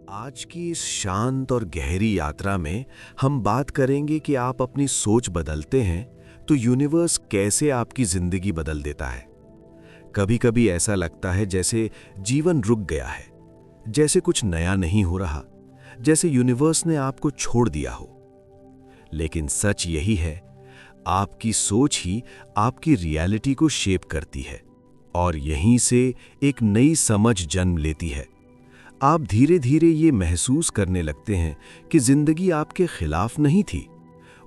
आज की इस शांत और गहरी यात्रा में हम बात करेंगे कि आप अपनी सोच बदलते हैं तो यूनिवर्स कैसे आपकी जिंदगी बदल देता है। कभी-कभी ऐसा लगता है जैसे जीवन रुक गया है, जैसे कुछ नया नहीं हो रहा, जैसे यूनिवर्स ने आपको छोड़ दिया हो। लेकिन सच यही है, आपकी सोच ही आपकी रियलिटी को शेप करती है और यहीं से एक नई समझ जन्म लेती है। आप धीरे धीरे ये महसूस करने लगते हैं कि जिंदगी आपके खिलाफ नहीं थी,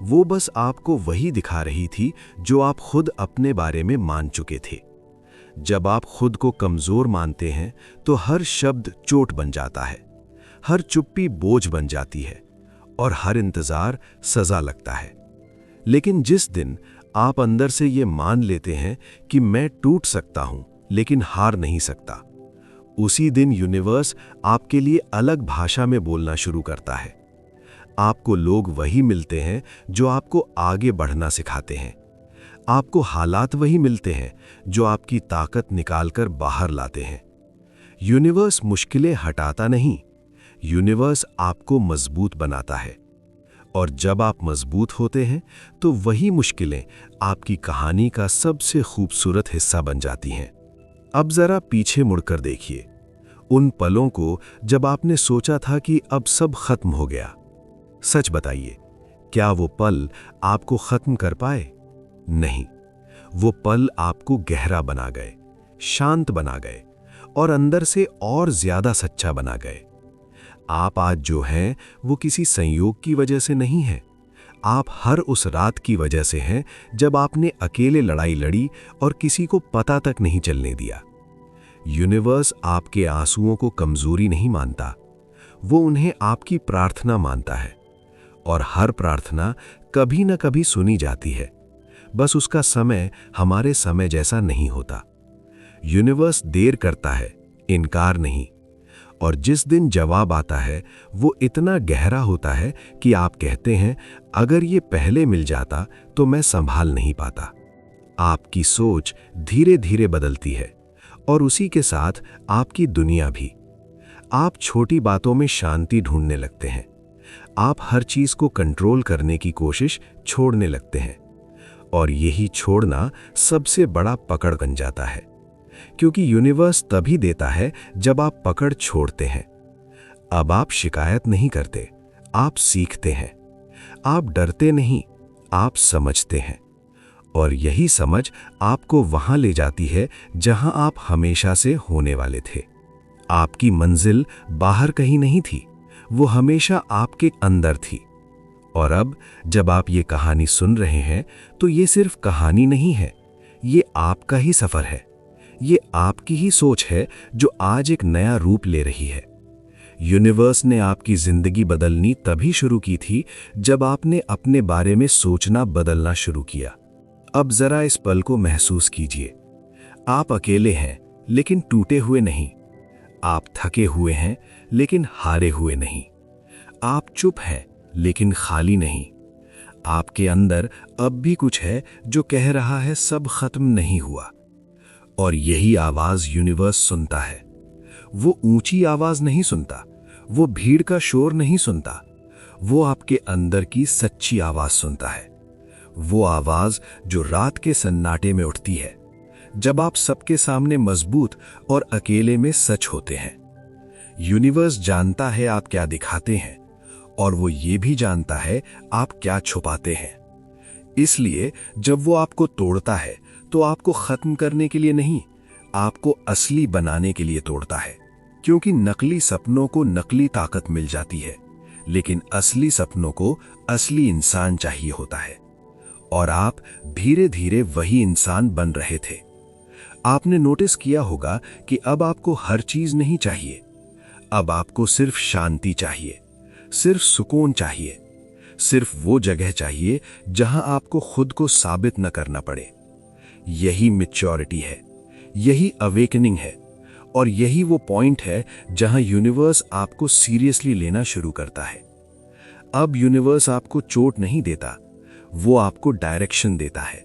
वो बस आपको वही दिखा रही थी जो आप खुद अपने बारे में मान चुके थे। जब आप खुद को कमजोर मानते हैं तो हर शब्द चोट बन जाता है, हर चुप्पी बोझ बन जाती है और हर इंतजार सजा लगता है। लेकिन जिस दिन आप अंदर से ये मान लेते हैं कि मैं टूट सकता हूं लेकिन हार नहीं सकता, उसी दिन यूनिवर्स आपके लिए अलग भाषा में बोलना शुरू करता है। आपको लोग वही मिलते हैं जो आपको आगे बढ़ना सिखाते हैं। आपको हालात वही मिलते हैं जो आपकी ताकत निकालकर बाहर लाते हैं। यूनिवर्स मुश्किलें हटाता नहीं, यूनिवर्स आपको मजबूत बनाता है। और जब आप मजबूत होते हैं तो वही मुश्किलें आपकी कहानी का सबसे खूबसूरत हिस्सा बन जाती हैं। अब जरा पीछे मुड़कर देखिए, उन पलों को जब आपने सोचा था कि अब सब खत्म हो गया। सच बताइए, क्या वो पल आपको खत्म कर पाए? नहीं, वो पल आपको गहरा बना गए, शांत बना गए और अंदर से और ज्यादा सच्चा बना गए। आप आज जो हैं वो किसी संयोग की वजह से नहीं है, आप हर उस रात की वजह से हैं जब आपने अकेले लड़ाई लड़ी और किसी को पता तक नहीं चलने दिया। यूनिवर्स आपके आंसुओं को कमजोरी नहीं मानता, वो उन्हें आपकी प्रार्थना मानता है और हर प्रार्थना कभी न कभी सुनी जाती है। बस उसका समय हमारे समय जैसा नहीं होता। यूनिवर्स देर करता है, इनकार नहीं। और जिस दिन जवाब आता है वो इतना गहरा होता है कि आप कहते हैं, अगर ये पहले मिल जाता तो मैं संभाल नहीं पाता। आपकी सोच धीरे धीरे बदलती है और उसी के साथ आपकी दुनिया भी। आप छोटी बातों में शांति ढूंढने लगते हैं, आप हर चीज को कंट्रोल करने की कोशिश छोड़ने लगते हैं और यही छोड़ना सबसे बड़ा पकड़ बन जाता है, क्योंकि यूनिवर्स तभी देता है जब आप पकड़ छोड़ते हैं। अब आप शिकायत नहीं करते, आप सीखते हैं। आप डरते नहीं, आप समझते हैं। और यही समझ आपको वहां ले जाती है जहां आप हमेशा से होने वाले थे। आपकी मंजिल बाहर कहीं नहीं थी, वो हमेशा आपके अंदर थी। और अब जब आप ये कहानी सुन रहे हैं तो ये सिर्फ कहानी नहीं है, ये आपका ही सफर है। ये आपकी ही सोच है जो आज एक नया रूप ले रही है। यूनिवर्स ने आपकी जिंदगी बदलनी तभी शुरू की थी जब आपने अपने बारे में सोचना बदलना शुरू किया। अब जरा इस पल को महसूस कीजिए। आप अकेले हैं लेकिन टूटे हुए नहीं। आप थके हुए हैं लेकिन हारे हुए नहीं। आप चुप हैं लेकिन खाली नहीं। आपके अंदर अब भी कुछ है जो कह रहा है सब खत्म नहीं हुआ। और यही आवाज यूनिवर्स सुनता है। वो ऊंची आवाज नहीं सुनता, वो भीड़ का शोर नहीं सुनता, वो आपके अंदर की सच्ची आवाज सुनता है। वो आवाज जो रात के सन्नाटे में उठती है, जब आप सबके सामने मजबूत और अकेले में सच होते हैं। यूनिवर्स जानता है आप क्या दिखाते हैं और वो ये भी जानता है आप क्या छुपाते हैं। इसलिए जब वो आपको तोड़ता है तो आपको खत्म करने के लिए नहीं, आपको असली बनाने के लिए तोड़ता है। क्योंकि नकली सपनों को नकली ताकत मिल जाती है, लेकिन असली सपनों को असली इंसान चाहिए होता है। और आप धीरे धीरे वही इंसान बन रहे थे। आपने नोटिस किया होगा कि अब आपको हर चीज नहीं चाहिए, अब आपको सिर्फ शांति चाहिए, सिर्फ सुकून चाहिए, सिर्फ वो जगह चाहिए जहां आपको खुद को साबित न करना पड़े। यही मैच्योरिटी है, यही अवेकनिंग है और यही वो पॉइंट है जहां यूनिवर्स आपको सीरियसली लेना शुरू करता है। अब यूनिवर्स आपको चोट नहीं देता, वो आपको डायरेक्शन देता है।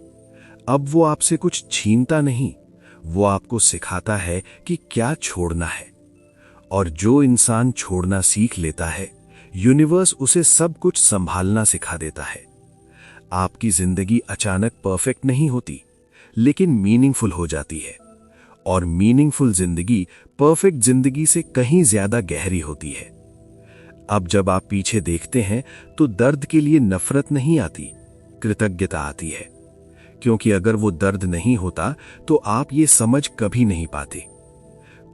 अब वो आपसे कुछ छीनता नहीं, वो आपको सिखाता है कि क्या छोड़ना है। और जो इंसान छोड़ना सीख लेता है, यूनिवर्स उसे सब कुछ संभालना सिखा देता है। आपकी जिंदगी अचानक परफेक्ट नहीं होती, लेकिन मीनिंगफुल हो जाती है। और मीनिंगफुल जिंदगी परफेक्ट जिंदगी से कहीं ज्यादा गहरी होती है। अब जब आप पीछे देखते हैं तो दर्द के लिए नफरत नहीं आती, कृतज्ञता आती है। क्योंकि अगर वो दर्द नहीं होता तो आप ये समझ कभी नहीं पाते।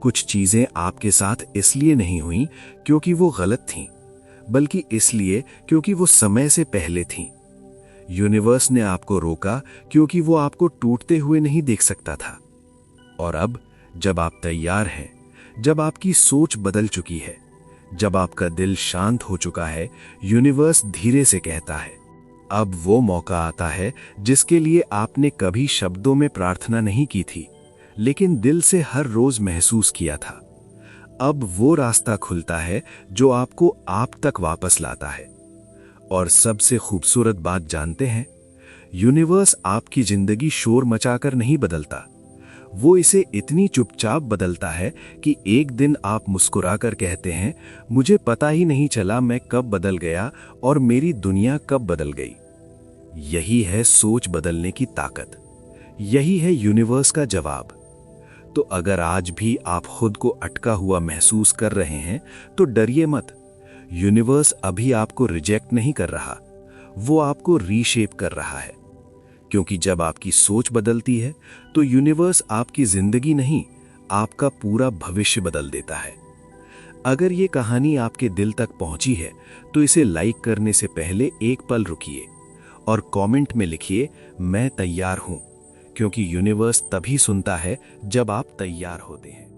कुछ चीजें आपके साथ इसलिए नहीं हुई क्योंकि वो गलत थीं, बल्कि इसलिए क्योंकि वो समय से पहले थीं। यूनिवर्स ने आपको रोका क्योंकि वो आपको टूटते हुए नहीं देख सकता था। और अब जब आप तैयार हैं, जब आपकी सोच बदल चुकी है, जब आपका दिल शांत हो चुका है, यूनिवर्स धीरे से कहता है, अब वो मौका आता है जिसके लिए आपने कभी शब्दों में प्रार्थना नहीं की थी, लेकिन दिल से हर रोज महसूस किया था। अब वो रास्ता खुलता है जो आपको आप तक वापस लाता है। और सबसे खूबसूरत बात जानते हैं, यूनिवर्स आपकी जिंदगी शोर मचाकर नहीं बदलता। वो इसे इतनी चुपचाप बदलता है कि एक दिन आप मुस्कुराकर कहते हैं, मुझे पता ही नहीं चला मैं कब बदल गया और मेरी दुनिया कब बदल गई। यही है सोच बदलने की ताकत। यही है यूनिवर्स का जवाब। तो अगर आज भी आप खुद को अटका हुआ महसूस कर रहे हैं तो डरिए मत। यूनिवर्स अभी आपको रिजेक्ट नहीं कर रहा, वो आपको रीशेप कर रहा है। क्योंकि जब आपकी सोच बदलती है तो यूनिवर्स आपकी जिंदगी नहीं, आपका पूरा भविष्य बदल देता है। अगर ये कहानी आपके दिल तक पहुंची है तो इसे लाइक करने से पहले एक पल रुकिए और कमेंट में लिखिए, मैं तैयार हूं। क्योंकि यूनिवर्स तभी सुनता है जब आप तैयार होते हैं।